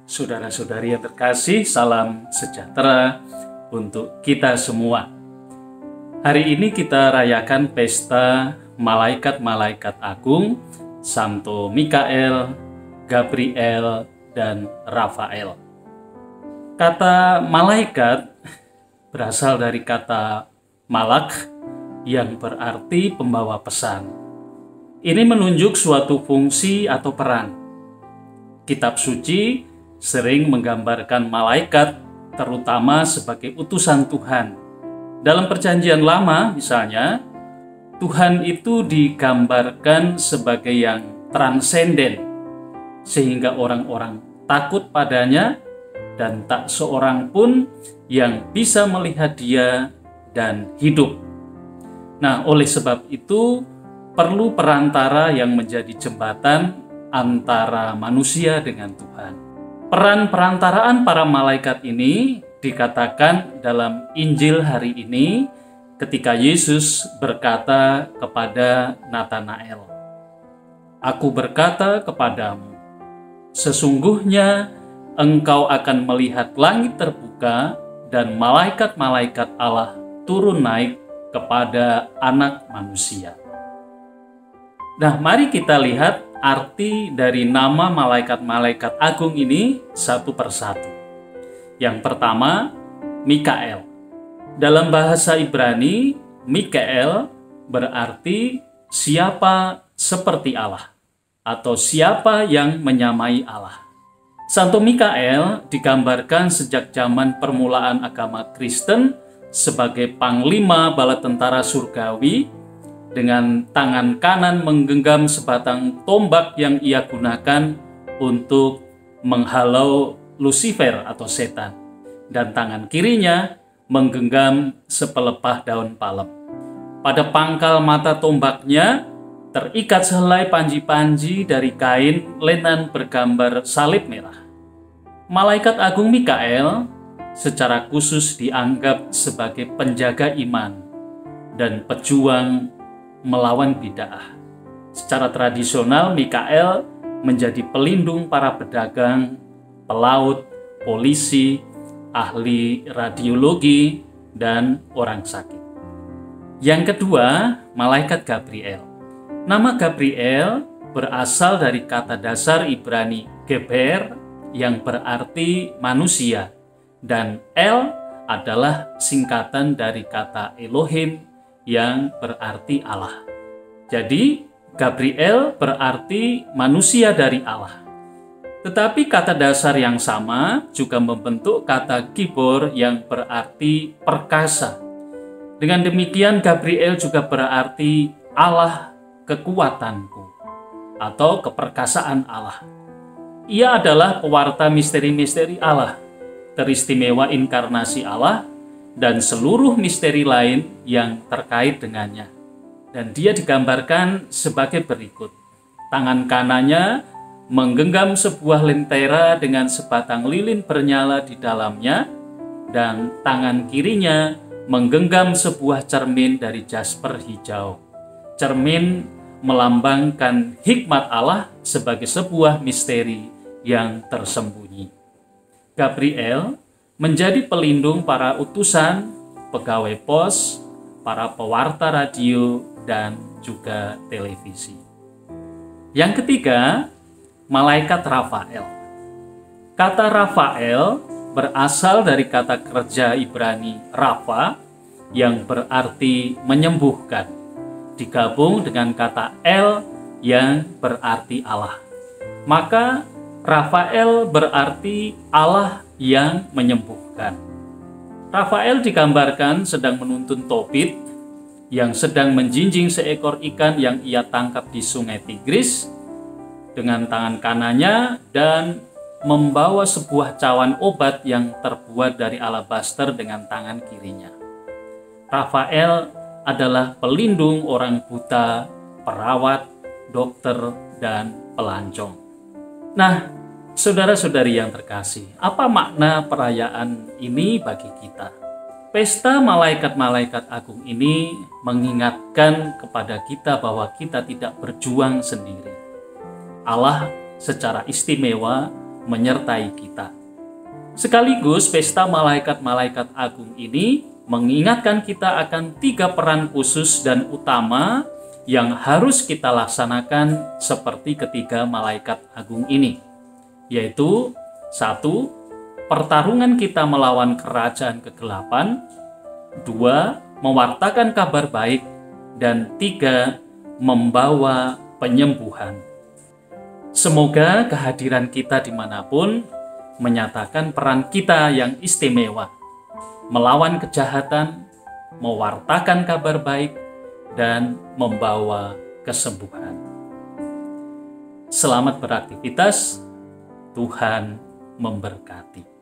Saudara-saudari yang terkasih, salam sejahtera untuk kita semua. Hari ini kita rayakan pesta malaikat-malaikat agung, Santo Mikael, Gabriel, dan Rafael. Kata malaikat berasal dari kata malak yang berarti pembawa pesan. Ini menunjuk suatu fungsi atau peran. Kitab suci sering menggambarkan malaikat terutama sebagai utusan Tuhan. Dalam Perjanjian Lama misalnya, Tuhan itu digambarkan sebagai yang transenden, sehingga orang-orang takut padanya dan tak seorang pun yang bisa melihat dia dan hidup. Nah, oleh sebab itu perlu perantara yang menjadi jembatan antara manusia dengan Tuhan. Peran perantaraan para malaikat ini dikatakan dalam Injil hari ini ketika Yesus berkata kepada Natanael, "Aku berkata kepadamu, sesungguhnya engkau akan melihat langit terbuka dan malaikat-malaikat Allah turun naik kepada Anak Manusia." Nah, mari kita lihat arti dari nama malaikat-malaikat agung ini satu persatu. Yang pertama, Mikael. Dalam bahasa Ibrani, Mikael berarti siapa seperti Allah atau siapa yang menyamai Allah. Santo Mikael digambarkan sejak zaman permulaan agama Kristen sebagai panglima bala tentara surgawi dengan tangan kanan menggenggam sebatang tombak yang ia gunakan untuk menghalau Lucifer atau setan, dan tangan kirinya menggenggam sepelepah daun palem. Pada pangkal mata tombaknya terikat sehelai panji-panji dari kain lenan bergambar salib merah. Malaikat agung Mikael secara khusus dianggap sebagai penjaga iman dan pejuang melawan bid'ah. Secara tradisional, Mikael menjadi pelindung para pedagang, pelaut, polisi, ahli radiologi, dan orang sakit. Yang kedua, malaikat Gabriel. Nama Gabriel berasal dari kata dasar Ibrani geber yang berarti manusia, dan El adalah singkatan dari kata Elohim yang berarti Allah. Jadi, Gabriel berarti manusia dari Allah. Tetapi kata dasar yang sama juga membentuk kata Gibor yang berarti perkasa. Dengan demikian, Gabriel juga berarti Allah kekuatanku atau keperkasaan Allah. Ia adalah pewarta misteri-misteri Allah, teristimewa inkarnasi Allah, dan seluruh misteri lain yang terkait dengannya. Dan dia digambarkan sebagai berikut. Tangan kanannya menggenggam sebuah lentera dengan sebatang lilin bernyala di dalamnya, dan tangan kirinya menggenggam sebuah cermin dari jasper hijau. Cermin melambangkan hikmat Allah sebagai sebuah misteri yang tersembunyi. Gabriel menjadi pelindung para utusan, pegawai pos, para pewarta radio, dan juga televisi. Yang ketiga, malaikat Rafael. Kata Rafael berasal dari kata kerja Ibrani Rafa yang berarti menyembuhkan, digabung dengan kata El yang berarti Allah. Maka Rafael berarti Allah yang menyembuhkan. Rafael digambarkan sedang menuntun Tobit yang sedang menjinjing seekor ikan yang ia tangkap di sungai Tigris dengan tangan kanannya dan membawa sebuah cawan obat yang terbuat dari alabaster dengan tangan kirinya. Rafael adalah pelindung orang buta, perawat, dokter, dan pelancong. Nah, saudara-saudari yang terkasih, apa makna perayaan ini bagi kita? Pesta malaikat-malaikat agung ini mengingatkan kepada kita bahwa kita tidak berjuang sendiri. Allah secara istimewa menyertai kita. Sekaligus pesta malaikat-malaikat agung ini mengingatkan kita akan 3 peran khusus dan utama yang harus kita laksanakan seperti ketiga malaikat agung ini, yaitu 1. Pertarungan kita melawan kerajaan kegelapan, 2. Mewartakan kabar baik, dan 3. Membawa penyembuhan. Semoga kehadiran kita dimanapun menyatakan peran kita yang istimewa, melawan kejahatan, mewartakan kabar baik, dan membawa kesembuhan. Selamat beraktivitas, Tuhan memberkati.